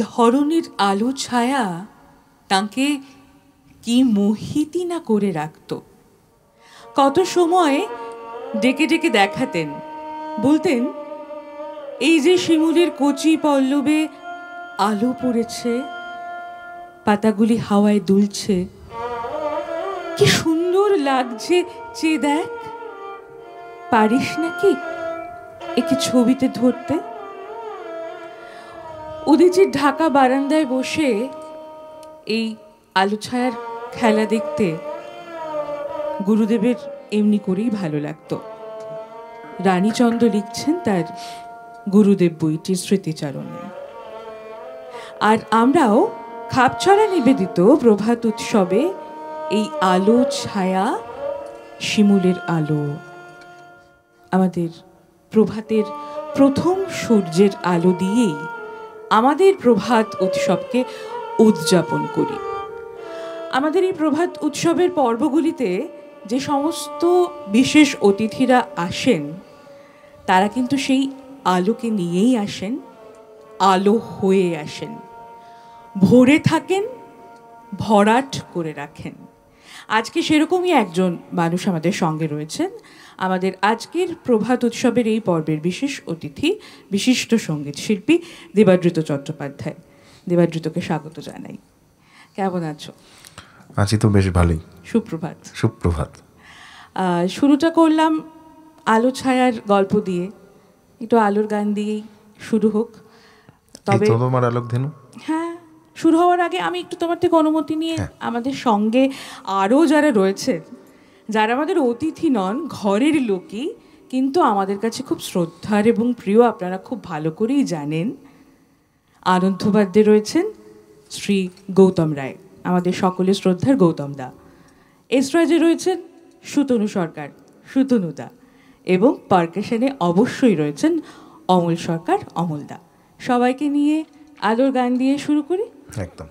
ধরনের আলো ছায়া তাঁকে কি মোহিতই না করে রাখত। কত সময় ডেকে ডেকে দেখাতেন, বলতেন, এই যে শিমুলের কচি পল্লবে আলো পড়েছে, পাতাগুলি হাওয়ায় দুলছে, কি সুন্দর লাগছে, চেয়ে দেখ, পারিস নাকি একে ছবিতে ধরতে? উদীচীর ঢাকা বারান্দায় বসে এই আলো ছায়ার খেলা দেখতে গুরুদেবের এমনি করেই ভালো লাগতো। রানীচন্দ্র লিখছেন তার গুরুদেব বইটির স্মৃতিচারণে। আর আমরাও খাপছড়া নিবেদিত প্রভাত উৎসবে এই আলো ছায়া, শিমুলের আলো, আমাদের প্রভাতের প্রথম সূর্যের আলো দিয়েই আমাদের প্রভাত উৎসবকে উদযাপন করি। আমাদের এই প্রভাত উৎসবের পর্বগুলিতে যে সমস্ত বিশেষ অতিথিরা আসেন, তারা কিন্তু সেই আলোকে নিয়েই আসেন, আলো হয়ে আসেন, ভরে থাকেন, ভরাট করে রাখেন। আজকে সেরকমই একজন মানুষ আমাদের সঙ্গে রয়েছেন, আমাদের আজকের প্রভাত উৎসবের এই পর্বের বিশেষ অতিথি, বিশিষ্ট সঙ্গীত শিল্পী দেবাদ্রিত চট্টোপাধ্যায়। দেবাদ্রিতকে স্বাগত জানাই। কেমন আছো? আছি তো বেশ ভালোই। সুপ্রভাত। সুপ্রভাত। শুরুটা করলাম আলো ছায়ার গল্প দিয়ে, একটু আলোর গান দিয়েই শুরু হোক। তবে তোমার আলোক ধেনু, হ্যাঁ, শুরু হওয়ার আগে আমি একটু তোমার থেকে অনুমতি নিয়ে আমাদের সঙ্গে আরও যারা রয়েছে, যারা আমাদের অতিথি নন, ঘরের লোকই, কিন্তু আমাদের কাছে খুব শ্রদ্ধার এবং প্রিয়, আপনারা খুব ভালো করেই জানেন, আনন্দবাদ্যে রয়েছেন শ্রী গৌতম রায়, আমাদের সকলের শ্রদ্ধার গৌতম দা। এসরাজে রয়েছেন সুতনু সরকার, সুতনুদা, এবং পারকাশনে অবশ্যই রয়েছেন অমল সরকার, অমলদা। সবাইকে নিয়ে আলোর গান দিয়ে শুরু করি। একদম।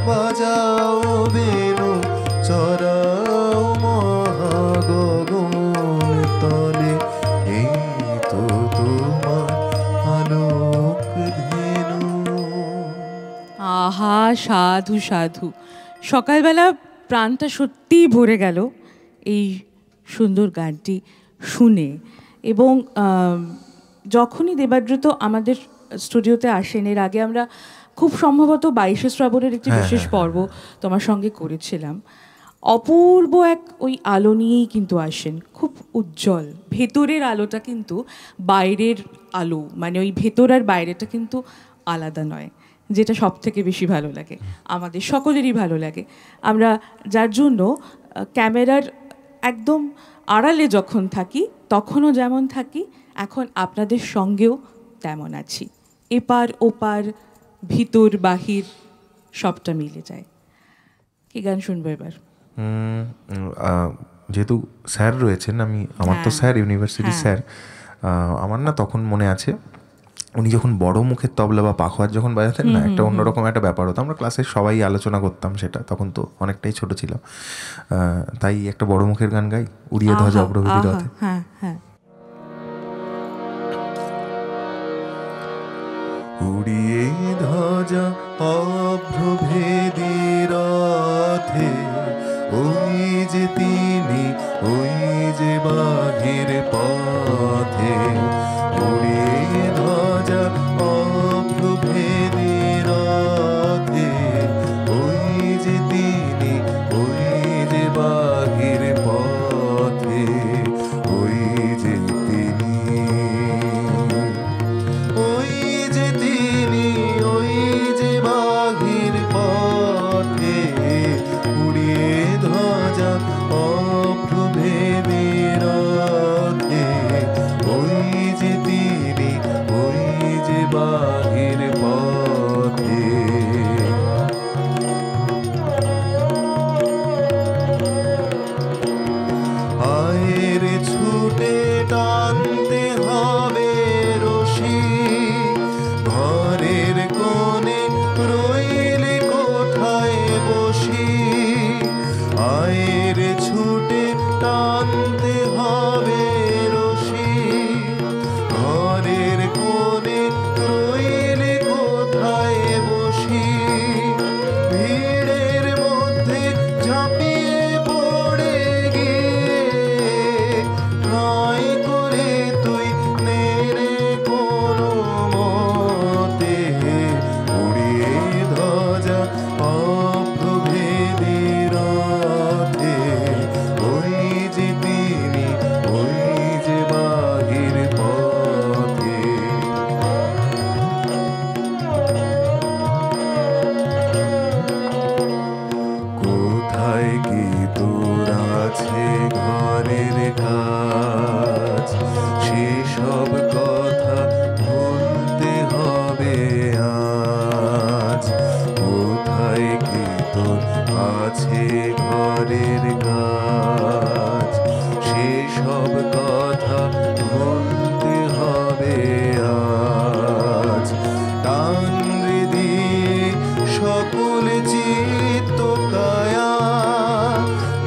বাজাও বেনু চড়াও মহাগগন তলে, এই তো তোমার আলোক ধেনু। আহা, সাধু সাধু। সকালবেলা প্রাণটা সত্যিই ভরে গেল এই সুন্দর গানটি শুনে। এবং যখনই দেবাদ্রত আমাদের স্টুডিওতে আসেন, এর আগে আমরা খুব সম্ভবত 22শে শ্রাবণের একটি বিশেষ পর্ব তোমার সঙ্গে করেছিলাম। অপূর্ব এক ওই আলো নিয়েই কিন্তু আসেন, খুব উজ্জ্বল। ভেতরের আলোটা কিন্তু বাইরের আলো, মানে ওই ভেতর আর বাইরেটা কিন্তু আলাদা নয়, যেটা সব থেকে বেশি ভালো লাগে, আমাদের সকলেরই ভালো লাগে। আমরা যার জন্য ক্যামেরার একদম আড়ালে যখন থাকি তখনও যেমন থাকি, এখন আপনাদের সঙ্গেও তেমন আছি। এপার ওপার, ভিতর বাহির সবটা মিলে যায়। কি গান শুনবো এবার? যেহেতু স্যার রয়েছেন, আমার তো স্যার, ইউনিভার্সিটি স্যার। আমার না তখন মনে আছে, উনি যখন বড় মুখের তবলা বা পাখোয়ার যখন বাজাতেন না, একটা অন্যরকম একটা ব্যাপার হতো। আমরা ক্লাসের সবাই আলোচনা করতাম সেটা, তখন তো অনেকটাই ছোট ছিলাম। তাই একটা বড় মুখের গান গাই, উড়িয়ে ধ্বজা অগ্রভেদী রথে। হ্যাঁ হ্যাঁ। উড়িয়ে ধ্বজা অভ্রভেদী রথে, ওই যে তিনি, ওই যে বাহির পথে। উড়িয়ে ধ্বজা অভ্রভেদী রথে, ওই যে তিনি, ওই যে বাহির পথে। ওই যে তিনি, ওই যে তিনি, ওই যে বাহির পথে। উড়িয়ে ধ্বজা অভ্রভেদী রথে, ওই যে তিনি, ওই যে বাহির পথে। আয়ের ছুটে টানতে হবে রশি, ঘরের কোণে রইলে কোথায় বসি। আয়ের ছুটে টানতে হবে রশি, ঘরের কোণে রইলে কোথায় বসি। ভিড়ের মধ্যে ঝাঁপিয়ে পড়ে গিয়ে, ঠাঁই করে তুই নেড়ে কোনো মতে। উড়িয়ে ধ্বজা অভ্রভেদী রথে, ওই যে তিনি, ওই যে বাহির পথে। কোথায় কি তোর আছে ঘরের কাজ, সেসব কথা ভুলতে হবে আজ। কোথায় কি তোর আছে ঘরের কাজ, সেসব কথা ভুলতে হবে আজ। টান রে দিয়ে সকল চিত্ত কায়া,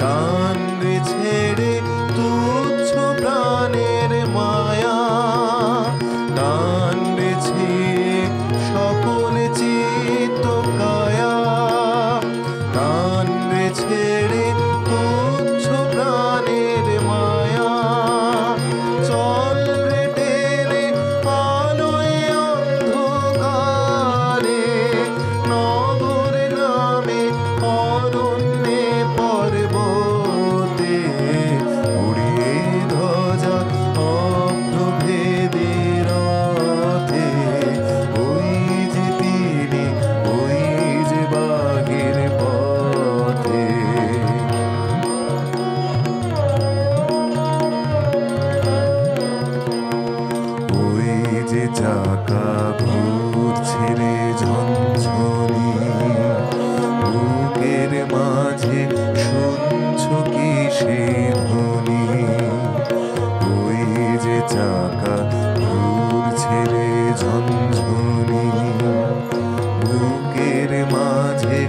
টান রে ছেড়ে তুচ্ছ প্রাণের মায়া। টান রে ছেড়ে সকল চিত্ত কায়া, টান রে ছেড়ে তুচ্ছ প্রাণের মায়া। চল রে টেনে আলোয় অন্ধকারে, নগর গ্রামে অরণ্যে পর্বতে। উড়িয়ে ধ্বজা অভ্রভেদী রথে, ওই যে তিনি, ওই যে বাহির পথে। ওই যে চাকা ঘুরছে রে ঝনঝনি, বুকের মাঝে শুনছ কি সে ধ্বনি। ওই যে চাকা ঘুরছে রে ঝনঝনি, বুকের মাঝে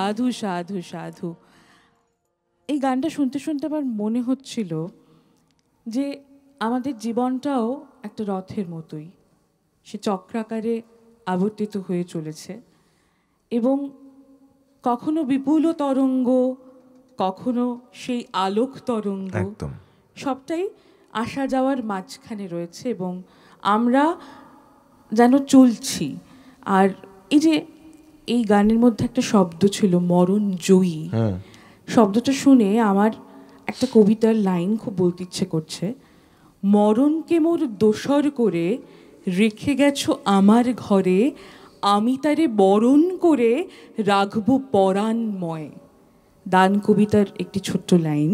সাধু সাধু সাধু। এই গানটা শুনতে শুনতে আমার মনে হচ্ছিল যে আমাদের জীবনটাও একটা রথের মতোই, সে চক্রাকারে আবর্তিত হয়ে চলেছে এবং কখনো বিপুল তরঙ্গ, কখনো সেই আলোক তরঙ্গ, একদম সবটাই আসা যাওয়ার মাঝখানে রয়েছে এবং আমরা যেন চলছি। আর এই যে এই গানের মধ্যে একটা শব্দ ছিল মরণ জয়ী, শব্দটা শুনে আমার একটা কবিতার লাইন খুব বলতে ইচ্ছে করছে। মরণকে মোর দোসর করে রেখে গেছো আমার ঘরে, আমি তারে বরণ করে রাখবো পরাণময়। দান কবিতার একটি ছোট্ট লাইন।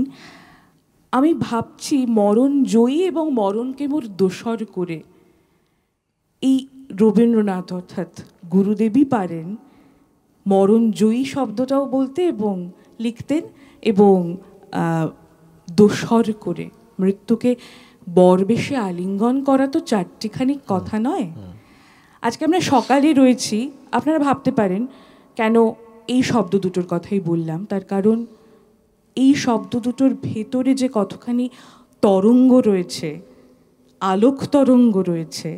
আমি ভাবছি মরণ জয়ী এবং মরণকে মোর দোসর করে, এই রবীন্দ্রনাথ অর্থাৎ গুরুদেবই পারেন মরণ জয়ী শব্দটাও বলতে এবং লিখতেন, এবং দোসর করে মৃত্যুকে বরবেশে আলিঙ্গন করা তো চারটিখানি কথা নয়। আজকে আমরা সকালে রয়েছি, আপনারা ভাবতে পারেন কেন এই শব্দ দুটোর কথাই বললাম। তার কারণ এই শব্দ দুটোর ভেতরে যে কতখানি তরঙ্গ রয়েছে, আলোক তরঙ্গ রয়েছে,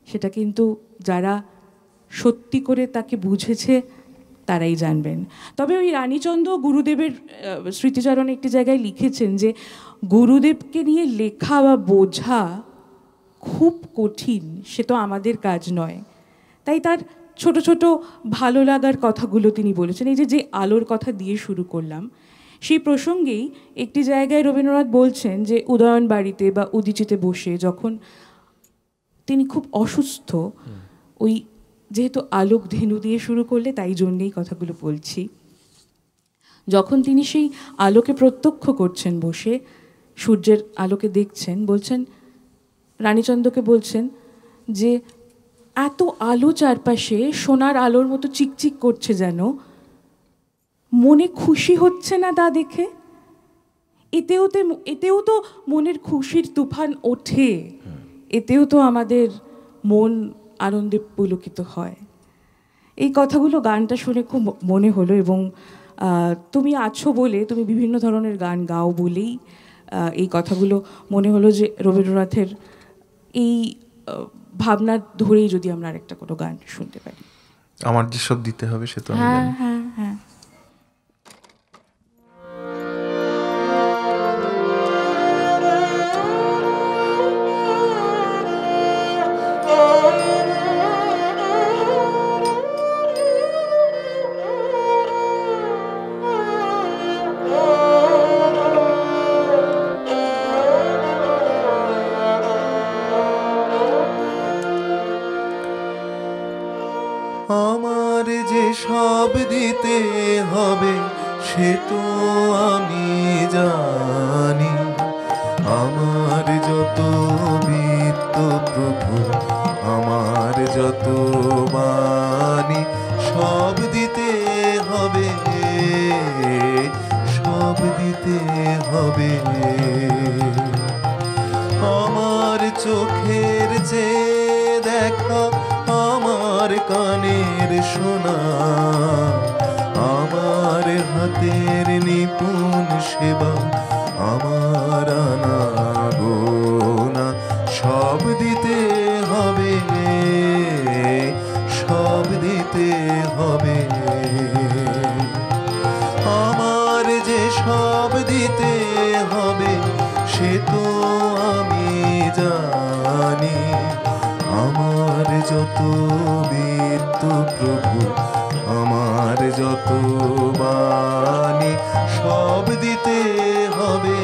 সেটা কিন্তু যারা সত্যি করে তাকে বুঝেছে তারাই জানবেন। তবে ওই রানীচন্দ্র গুরুদেবের স্মৃতিচারণে একটি জায়গায় লিখেছেন যে গুরুদেবকে নিয়ে লেখা বা বোঝা খুব কঠিন, সে তো আমাদের কাজ নয়। তাই তার ছোট ছোট ভালো লাগার কথাগুলো তিনি বলেছেন। এই যে আলোর কথা দিয়ে শুরু করলাম, সেই প্রসঙ্গেই একটি জায়গায় রবীন্দ্রনাথ বলছেন যে উদয়ন বাড়িতে বা উদিচিতে বসে যখন তিনি খুব অসুস্থ, ওই যেহেতু আলোক ধেনু দিয়ে শুরু করলে তাই জন্যেই কথাগুলো বলছি, যখন তিনি সেই আলোকে প্রত্যক্ষ করছেন বসে, সূর্যের আলোকে দেখছেন, বলছেন রানীচন্দ্রকে বলছেন যে এত আলো চারপাশে সোনার আলোর মতো চিকচিক করছে, যেন মনে খুশি হচ্ছে না তা দেখে। এতেও তো মনের খুশির তুফান ওঠে, এতেও তো আমাদের মন আনন্দে পুলকিত হয়। এই কথাগুলো গানটা শুনে খুব মনে হলো এবং তুমি আছো বলে, তুমি বিভিন্ন ধরনের গান গাও বলেই এই কথাগুলো মনে হলো যে রবীন্দ্রনাথের এই ভাবনা ধরেই যদি আমরা আরেকটা কোনো গান শুনতে পারি। আমার যেসব দিতে হবে সে তো হ্যাঁ হ্যাঁ হ্যাঁ। আমার যে সব দিতে হবে সে তো আমি জানি, আমার যত বিত্ত প্রভু, আমার যত বাণী, সব দিতে হবে, সব দিতে হবে। আমার চোখের যে দেখা, আমার কানের শোনা, আমার হাতের নিপুণ সেবা, আমার আনা গোনা, সব দিতে হবে, সব দিতে হবে। আমার যে সব দিতে হবে সে তো আমি জানি, আমার যত বিত্ত প্রভু, আমার যত বাণী, সব দিতে হবে,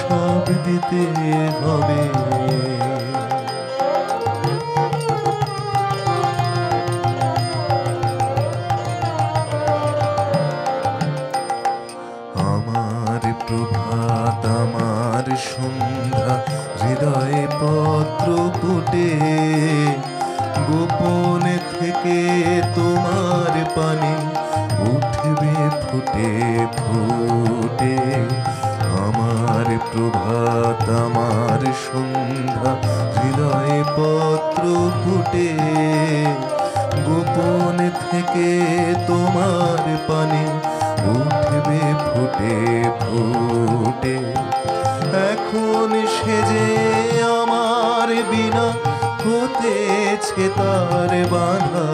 সব দিতে হবে। আমার প্রভাত, আমার সন্ধ্যা, হৃদয়ে পত্র ফুটে, গোপন থেকে তোমার পানে উঠবে ফুটে ফুটে। আমার প্রভাত, আমার সন্ধ্যা, হৃদয়ে পত্র ফুটে, গোপন থেকে তোমার পানে উঠবে ফুটে ফুটে। এখন সেজে আমার বিনা হতেছে তার বাধা,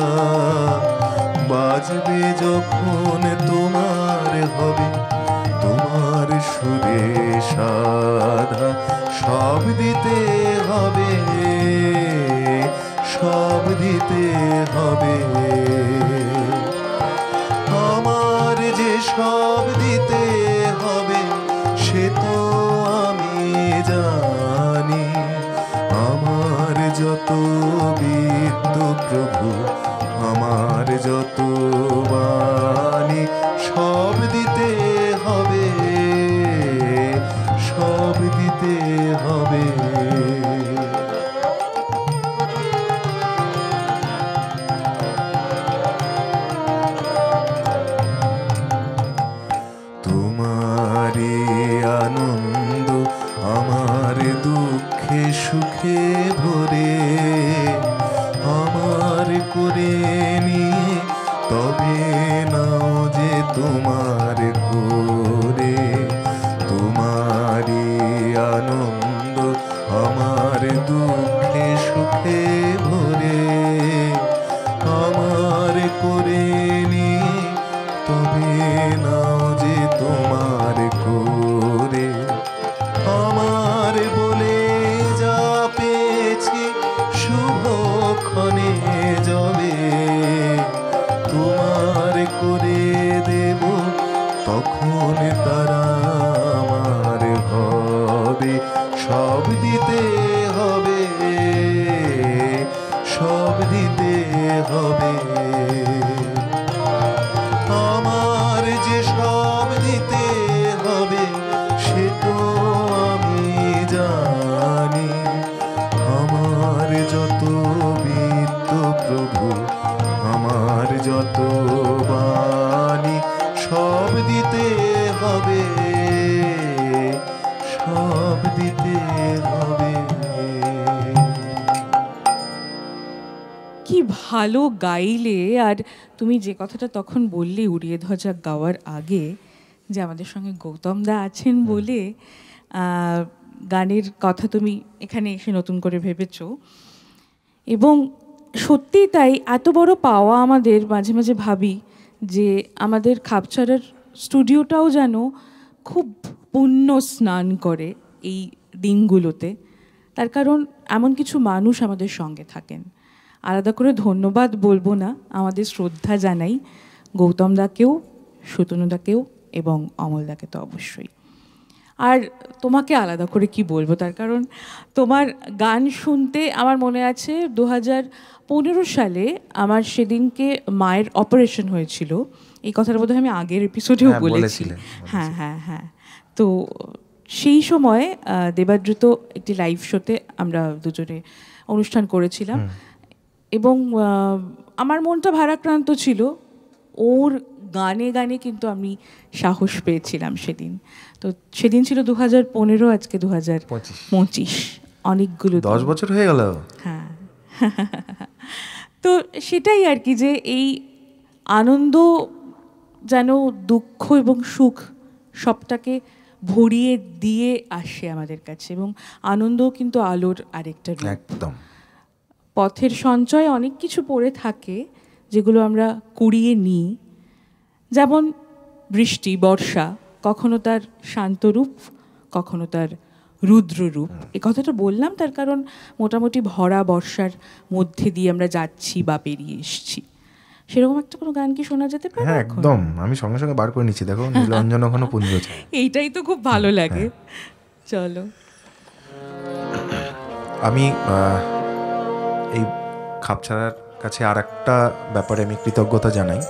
বাজবে যখন তোমার হবে তোমার সুরে সাধা। সব দিতে হবে, সব দিতে হবে, আমার যে সব দিতে হবে সে তো আমি জানি। আমার যত বিদ্য প্রভু, আমার যত বাণী, সব দিতে হবে, সব দিতে হবে। তোমারে আনন্দ আমার দুঃখে সুখে ভরে, আমার করে নিয়ে তবে নাও যে তোমার করে। তোমারে আনন্দ আমার দুঃখে সুখে ভরে, আমার করে নিয়ে তবে নাও যে তোমার করে। আমার বলে যা পেয়েছি শুভক্ষণে যাবে, তোমার করে দেব তখন তারা আমার হবে। সব দিতে হবে, সব দিতে হবে, আমার যে সব দিতে হবে সে তো আমি জানি। আমার যত বিদ্য প্রভু, আমার যত বাণী, সব দিতে হবে, সব দিতে হবে। কি ভালো গাইলে। আর তুমি যে কথাটা তখন বললে উড়িয়ে ধ্বজা গাওয়ার আগে, যে আমাদের সঙ্গে গৌতম দা আছেন বলে গানের কথা তুমি এখানে এসে নতুন করে ভেবেছো, এবং সত্যিই তাই। এত বড় পাওয়া আমাদের। মাঝে মাঝে ভাবি যে আমাদের খাপছাড়ার স্টুডিওটাও যেন খুব পুণ্য স্নান করে এই দিনগুলোতে। তার কারণ এমন কিছু মানুষ আমাদের সঙ্গে থাকেন। আলাদা করে ধন্যবাদ বলবো না, আমাদের শ্রদ্ধা জানাই গৌতম দাকেও, সুতনু দাকেও এবং অমল দাকে তো অবশ্যই। আর তোমাকে আলাদা করে কি বলবো, তার কারণ তোমার গান শুনতে আমার মনে আছে 2015 সালে আমার সেদিনকে মায়ের অপারেশন হয়েছিল। এই কথাটা বোধহয় আমি আগের এপিসোডেও বলেছি। হ্যাঁ হ্যাঁ হ্যাঁ। তো সেই সময় দেবাদ্রুত একটি লাইভ শোতে আমরা দুজনে অনুষ্ঠান করেছিলাম, এবং আমার মনটা ভারাক্রান্ত ছিল। ওর গানে গানে কিন্তু আমি সাহস পেয়েছিলাম সেদিন। তো সেদিন ছিল 2015, আজকে 2025, অনেকগুলো 10 বছর হয়ে গেল। হ্যাঁ। তো সেটাই আর কি, যে এই আনন্দ যেন দুঃখ এবং সুখ সবটাকে ভরিয়ে দিয়ে আসে আমাদের কাছে, এবং আনন্দও কিন্তু আলোর আরেকটা রূপ। একদম। পথের সঞ্চয় অনেক কিছু পড়ে থাকে যেগুলো আমরা কুড়িয়ে নিই, যেমন বৃষ্টি, বর্ষা, কখনো তার শান্ত রূপ, কখনো তার রুদ্র রূপ। এই কথাটা বললাম তার কারণ মোটামুটি ভরা বর্ষার মধ্যে দিয়ে আমরা যাচ্ছি বা পেরিয়ে এসছি। সেরকম একটা কোনো গান কি শোনা যেতে পারে? হ্যাঁ একদম, আমি সঙ্গে সঙ্গে বার করে নিচ্ছি। দেখো, নীলাঞ্জন ওখানে পুঞ্জ। এইটাই তো খুব ভালো লাগে। চলো। আমি এই খাপছাড়ার কাছে আর একটা ব্যাপারে আমি কৃতজ্ঞতা জানাই।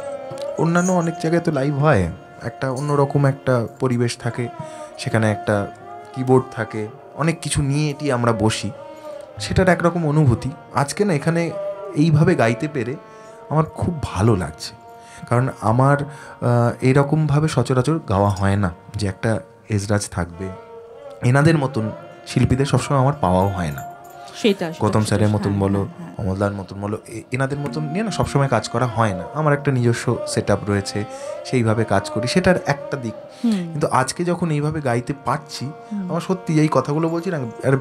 অন্যান্য অনেক জায়গায় তো লাইভ হয়, একটা অন্যরকম একটা পরিবেশ থাকে, সেখানে একটা কিবোর্ড থাকে, অনেক কিছু নিয়ে এটি আমরা বসি, সেটার একরকম অনুভূতি। আজকে না এখানে এইভাবে গাইতে পেরে আমার খুব ভালো লাগছে, কারণ আমার এইরকমভাবে সচরাচর গাওয়া হয় না, যে একটা এজরাজ থাকবে, এনাদের মতন শিল্পীদের সবসময় আমার পাওয়াও হয় না। সেটা গৌতম স্যারের মতন বলো, অমলদার মতন বলো, এনাদের মতন নিয়ে না সবসময় কাজ করা হয় না। আমার একটা নিজস্ব সেট আপ রয়েছে, সেইভাবে কাজ করি, সেটার একটা দিক। কিন্তু আজকে যখন এইভাবে গাইতে পারছি, আমার সত্যি এই কথাগুলো বলছি না, আর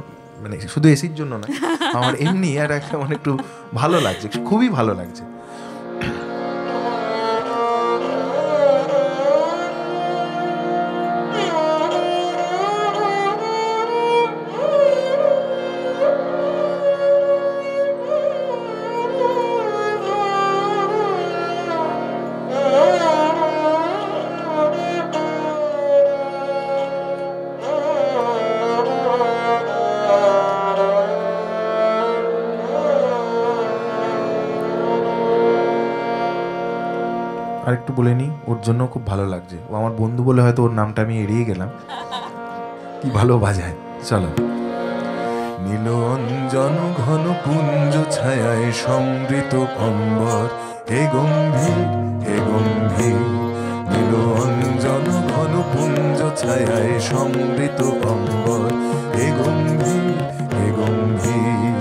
মানে শুধু এসির জন্য না, আমার এমনি আর একটা মানে একটু ভালো লাগছে, খুবই ভালো লাগছে। আর একটু বলে নিই, ওর জন্য খুব ভালো লাগছে, ও আমার বন্ধু বলে হয়তো ওর নামটা আমি এড়িয়ে গেলাম, কি ভালো বাজায়। চলো। নীল অঞ্জন ঘন পুঞ্জ ছায়ায় সমৃত অম্বর, হে গম্ভীর হে গম্ভীর। নীল অঞ্জন ঘন পুঞ্জ ছায়ায় সমৃত অম্বর, হে গম্ভীর হে গম্ভীর।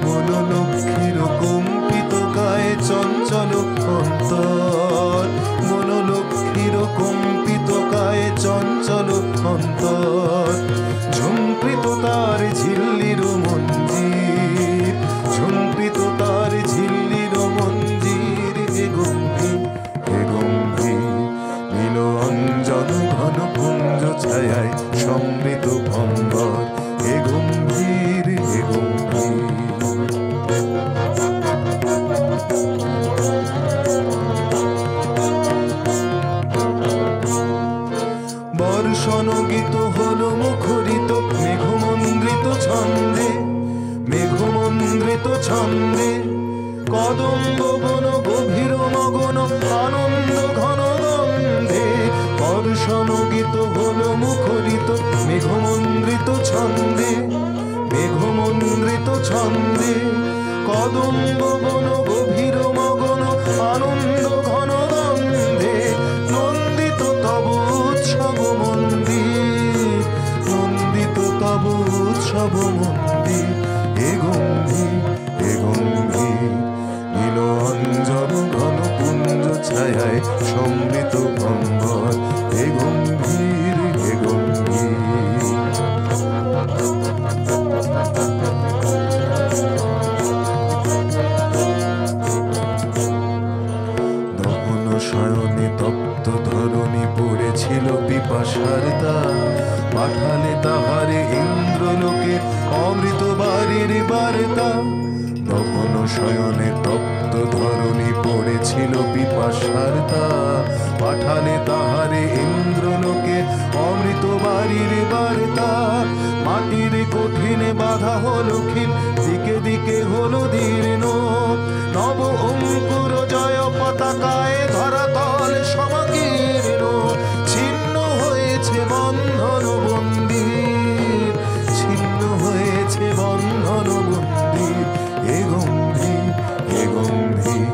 মনোলক্ষ্মীর কম্পিত কায়ে চঞ্চল অন্তর, মনোলক্ষ্মীর কম্পিত কায়ে চঞ্চল অন্তর। ঝুমকৃত তার ঝিল্লির মঞ্জির, ঝুমকৃত তার ঝিল্লির মঞ্জির, হে গম্ভীর হে গম্ভীর। নীল অঞ্জন ঘন পুঞ্জ ছায়ায় সমৃত অম্বর, হে গম্ভীর হে গম্ভীর। বর্ষণগীত হল মুখরিত মেঘমন্দ্রিত ছন্দে, মেঘমন্দ্রিত ছন্দে। কদম্ব বন গভীর মগন আনন্দ ঘন গন্ধে। বর্ষণগীত হল মুখরিত মেঘমন্দ্রিত ছন্দে, মেঘমন্দ্রিত ছন্দে। কদম্ব বন গভীর মগন আনন্দ ঘন গন্ধে। নন্দিত তব উৎসব মন্দির, নন্দিত তব উৎসব মন্দির, হে গম্ভীর হে গম্ভীর। নীল অঞ্জন ঘন পুঞ্জ ছায়ায় সমৃত অম্বর, হে গম্ভীর হে গম্ভীর। দহন শয়নে তপ্ত ধরণী পড়েছিল পিপাসার দ্বার, পাঠালে তাহারে ইন্দ্রলোকে অমৃত বাড়ির বার্তা। দহন শয়নে তপ্ত ধরণী পড়েছিল পিপাসার দ্বার, পাঠালে তাহারে ইন্দ্রলোকে অমৃত বাড়ির বার্তা। মাটির কঠিন বাধা হলো খিল, দিকে দিকে হলো দীর্ণ। নব অঙ্কুর জয় পতাকায় ধরাতল সমকীর্ণ। ছিন্ন হয়েছে বন্ধন মন্দির, ছিন্ন হয়েছে বন্ধন মন্দির, হে গম্ভীর হে গম্ভীর।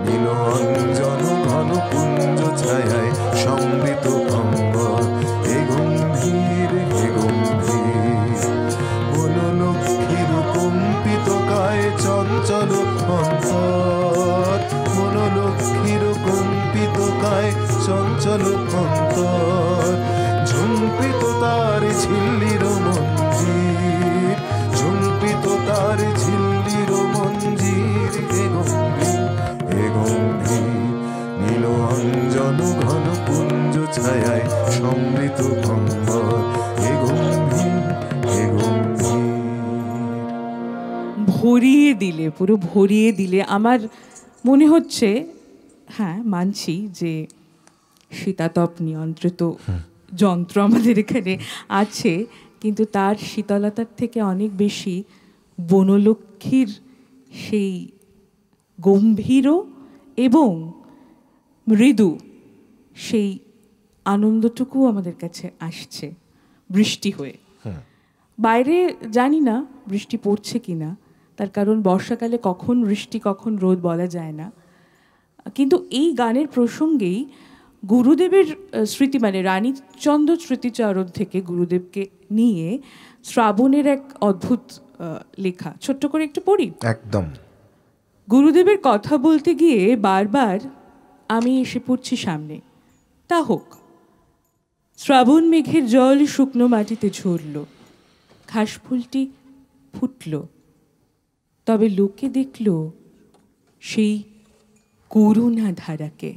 নীল অঞ্জন ঘন পুঞ্জ ছায়ায় সমৃত অম্বর, হে গম্ভীর হে গম্ভীর। মনোলক্ষ্মীর কম্পিত কায়ে চঞ্চল অন্তর, মনোলক্ষ্মীর কম্পিত কায়ে চঞ্চল অন্তর। ঝুমকৃত তার ঝিল্লির মঞ্জির, ঝুমকৃত তার ঝিল্লির মঞ্জির, হে গম্ভীর হে গম্ভীর। নীল অঞ্জন ঘন পুঞ্জ ছায়ায় সমৃত অম্বর, হে গম্ভীর হে গম্ভীর। ভরিয়ে দিলে, পুরো ভরিয়ে দিলে। আমার মনে হচ্ছে, হ্যাঁ মানছি যে শীতাতপ নিয়ন্ত্রিত যন্ত্র আমাদের এখানে আছে, কিন্তু তার শীতলতার থেকে অনেক বেশি বনলক্ষ্মীর সেই গম্ভীর এবং মৃদু সেই আনন্দটুকু আমাদের কাছে আসছে বৃষ্টি হয়ে। বাইরে জানি না বৃষ্টি পড়ছে কি না, তার কারণ বর্ষাকালে কখন বৃষ্টি কখন রোদ বলা যায় না। কিন্তু এই গানের প্রসঙ্গেই গুরুদেবের স্মৃতি, মানে রানীচন্দ্র স্মৃতিচারণ থেকে গুরুদেবকে নিয়ে শ্রাবণের এক অদ্ভুত লেখা, ছোট্ট করে একটু পড়ি। একদম। গুরুদেবের কথা বলতে গিয়ে বারবার আমি এসে পড়ছি সামনে। তা হোক। শ্রাবণ মেঘের জল শুকনো মাটিতে ঝরল, ঘাসফুলটি ফুটল, তবে লোকে দেখল সেই করুণা ধারাকে।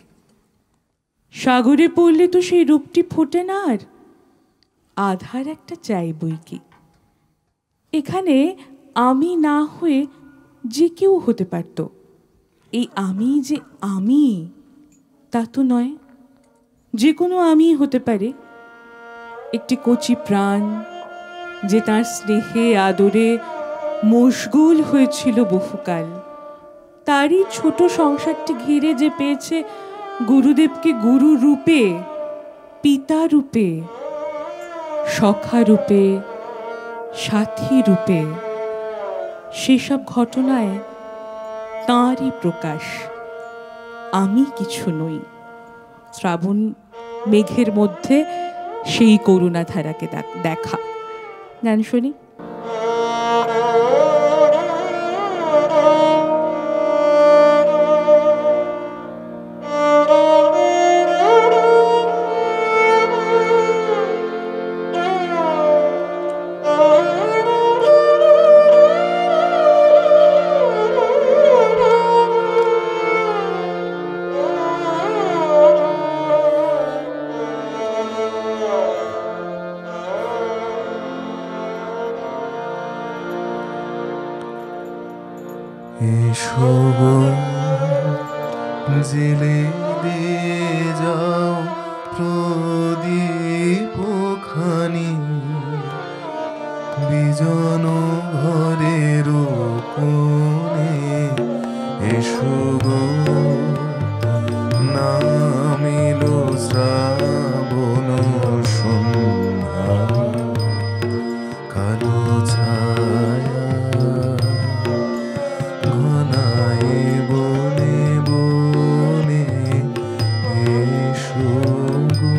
সাগরে পড়লে তো সেই রূপটি ফোটে না আর, আধার একটা চাই বই কি। এখানে আমি না হয়ে যে কেউ হতে পারত। এই আমি যে আমি তা তো নয়, যে কোনো আমি হতে পারে। একটি কচি প্রাণ যে তার স্নেহে আদরে মশগুল হয়েছিল বহুকাল, তারই ছোট সংসারটি ঘিরে যে পেয়েছে গুরুদেবকে গুরু রূপে, পিতা রূপে, সখা রূপে, সাথী রূপে, সেসব ঘটনায় তাঁরই প্রকাশ। আমি কিছু নই। শ্রাবণ মেঘের মধ্যে সেই করুণা ধারাকে দেখা। গান শুনি। এসো গো জেলে দিয়ে যাও প্রদীপ খানি, বিজন ঘরের কোণে। এসো গো নামিল শ্রাবণ সন্ধ্যা, কালো ছায়া ঘনায় বনে বনে। এসো গো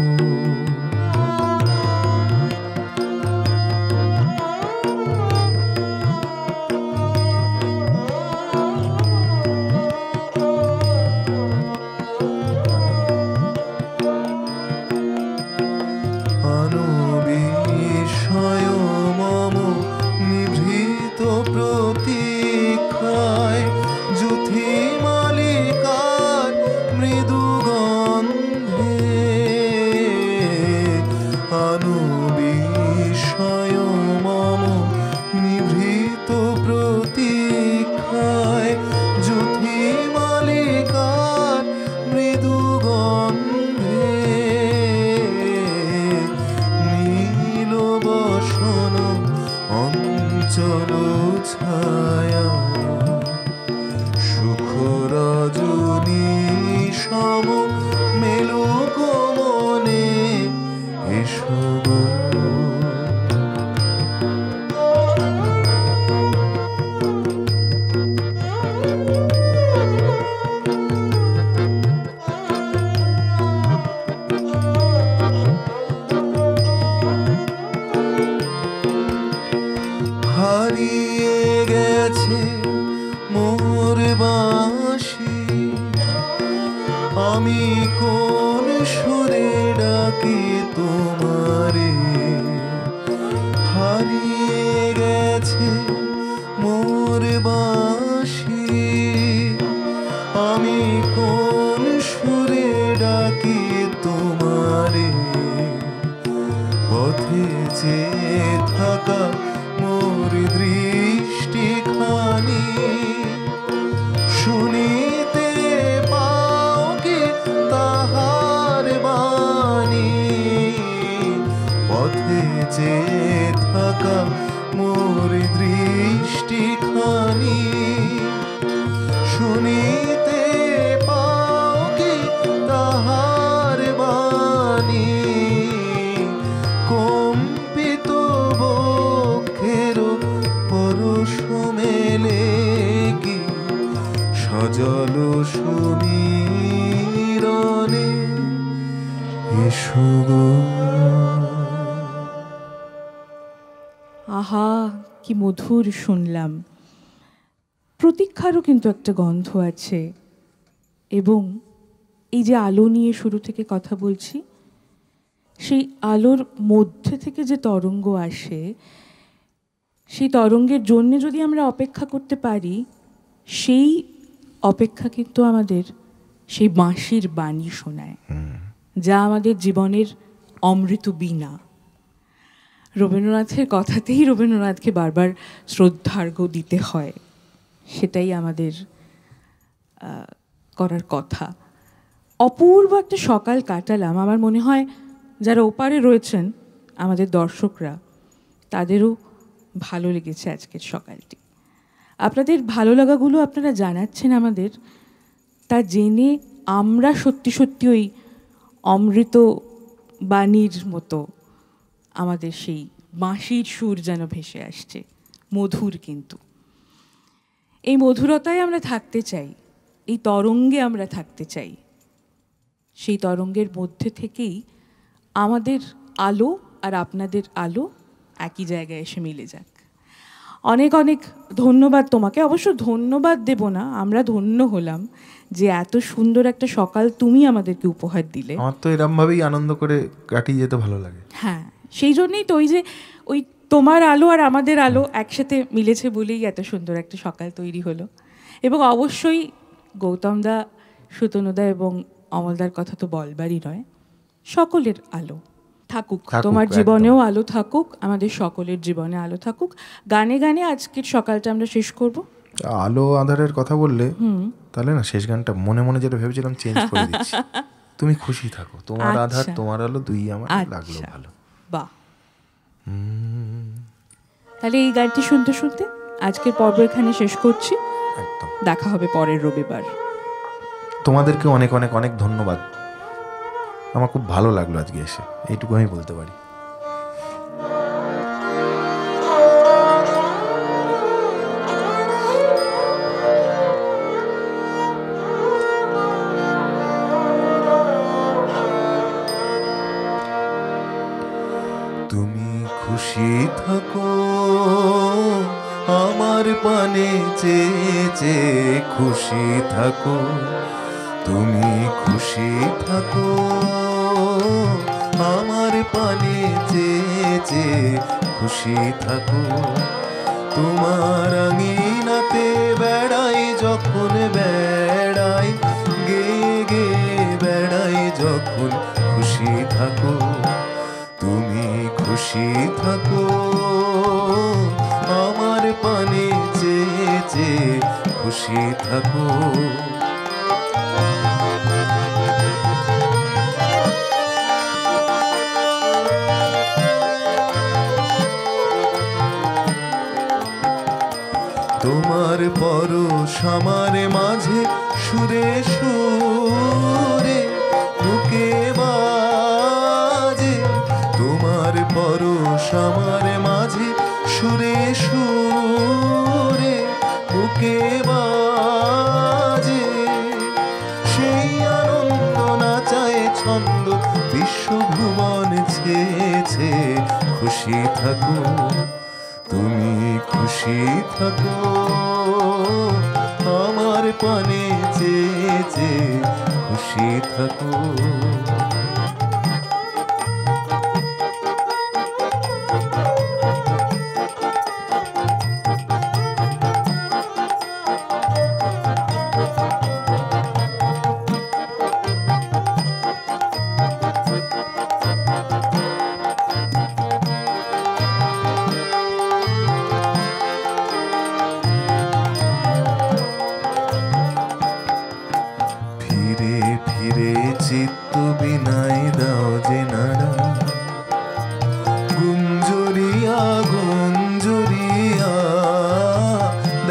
অনবিষয় মম নিভৃত প্রতীক্ষায়, যুথি মালিকার মৃদু গন্ধে। অনবিষয় মম নিভৃত প্রতীক্ষায়, যুথি মালিকার মৃদু গন্ধে। নীল বসন অঞ্চল ছায়া, সুখ রজনী সম মেলুক মনে। এসো গো হারিয়ে গেছে মোর বাঁশি, আমি কোন সুরে ডাকি তোমারে। হারিয়ে গেছে মোর বাঁশি, আমি কোন সুরে ডাকি তোমারে। পথে চেয়ে থাকা মোর দৃষ্টিখানি, শুনিতে পাও কি তা মধুর শুনলাম, প্রতীক্ষারও কিন্তু একটা গন্ধ আছে। এবং এই যে আলো নিয়ে শুরু থেকে কথা বলছি, সেই আলোর মধ্যে থেকে যে তরঙ্গ আসে, সেই তরঙ্গের জন্যে যদি আমরা অপেক্ষা করতে পারি, সেই অপেক্ষা কিন্তু আমাদের সেই বাঁশির বাণী শোনায়, যা আমাদের জীবনের অমৃত বীণা। রবীন্দ্রনাথের কথাতেই রবীন্দ্রনাথকে বারবার শ্রদ্ধার্ঘ্য দিতে হয়, সেটাই আমাদের করার কথা। অপূর্ব একটা সকাল কাটালাম। আমার মনে হয় যারা ওপারে রয়েছেন আমাদের দর্শকরা, তাদেরও ভালো লেগেছে আজকের সকালটি। আপনাদের ভালো লাগাগুলো আপনারা জানাচ্ছেন আমাদের, তা জেনে আমরা সত্যি সত্যি ওই অমৃত বাণীর মতো আমাদের সেই বাঁশির সুর যেন ভেসে আসছে, মধুর। কিন্তু এই মধুরতায় আমরা থাকতে চাই, এই তরঙ্গে আমরা থাকতে চাই। সেই তরঙ্গের মধ্যে থেকেই আমাদের আলো আর আপনাদের আলো একই জায়গায় এসে মিলে যাক। অনেক অনেক ধন্যবাদ তোমাকে। অবশ্য ধন্যবাদ দেব না, আমরা ধন্য হলাম যে এত সুন্দর একটা সকাল তুমি আমাদেরকে উপহার দিলে। আমার তো এরমভাবেই আনন্দ করে কাটিয়ে যেতে ভালো লাগে। হ্যাঁ, সেই জন্যই তো ওই তোমার আলো আর আমাদের আলো একসাথে মিলেছে বলেই এত সুন্দর একটা সকাল তৈরি হলো। এবং অবশ্যই গৌতমদা, সুতনুদা এবং অমলদার কথা তো বলবারই নয়, সকলের আলো থাকুক, তোমার জীবনেও আলো থাকুক, আমাদের সকলের জীবনে আলো থাকুক। গানে গানে আজকের সকালটা আমরা শেষ করব। আলো আঁধারের কথা বললে তাহলে না শেষ গানটা মনে মনে যেটা ভেবেছিলাম চেঞ্জ করে দিচ্ছি। তুমি খুশি থাকো, তোমার আধার তোমার আলো দুই আমার লাগলো ভালো। বাহ, তাহলে এই গানটি শুনতে শুনতে আজকের পর্ব এখানে শেষ করছি। একদম, দেখা হবে পরের রবিবার। তোমাদেরকে অনেক অনেক অনেক ধন্যবাদ। আমার খুব ভালো লাগলো আজকে এসে, এইটুকু আমি বলতে পারি। তুমি খুশি থাকো আমার পানে চেয়ে চেয়ে খুশি থাকো, তুমি খুশি থাকো আমার পানে চেয়ে চেয়ে খুশি থাকো। তোমার আঙিনাতে বেড়াই যখন বেড়াই, গে গে বেড়াই যখন খুশি থাকো, তুমি খুশি থাকো আমার পানে চেয়ে চেয়ে খুশি থাকো। তোমার পরশ আমার মাঝে সুরে সুরে বুকে বাজে, তোমার পরশ আমার মাঝে সুরে সুরে বুকে বাজে, সেই আনন্দ নাচায় ছন্দ বিশ্বভুবন ছেয়েছে, খুশি থাকো তুমি খুশি থাকো আমার পানে চেয়ে চেয়ে খুশি থাকো। চিত্ত বিনায় দাও যে নাড়া, গুঞ্জরিয়া গুঞ্জরিয়া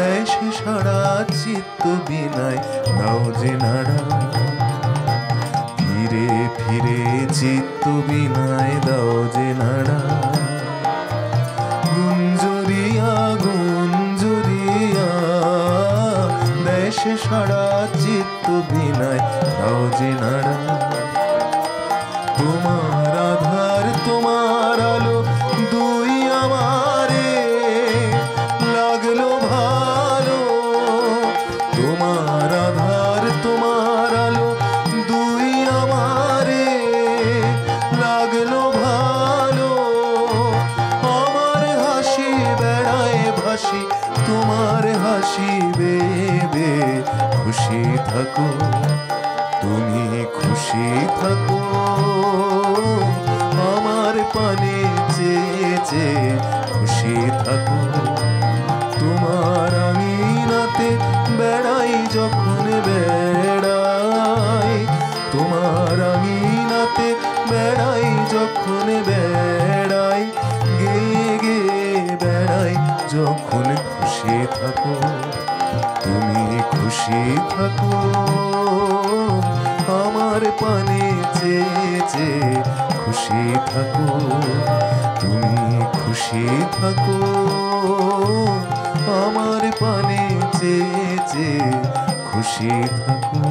দেশ সারা চিত্ত বিনায় দাও যে নাড়া, ফিরে ফিরে চিত্ত বিনায় দাও যে নাড়া, গুঞ্জরিয়া গুঞ্জরিয়া দেশ সারা চিত্ত বিনায় দাও যে নাড়া। তোমার আধার তোমার আলো দুই আমারে তোমার হাসি ভেবে খুশি থাকো, তুমি খুশি থাকো। আমার পানে চেয়ে চেয়ে খুশি থাকো, তোমার আঙিনাতে বেড়াই যখন বেড়াই, তোমার আঙিনাতে বেড়াই যখন বেড়াই, গে গে বেড়াই যখন খুশি থাকো, তুমি খুশি থাকো। আমার পানে চেয়ে চেয়ে খুশি থাকো, তুমি খুশি থাকো। আমার পানে চেয়ে চেয়ে খুশি থাকো।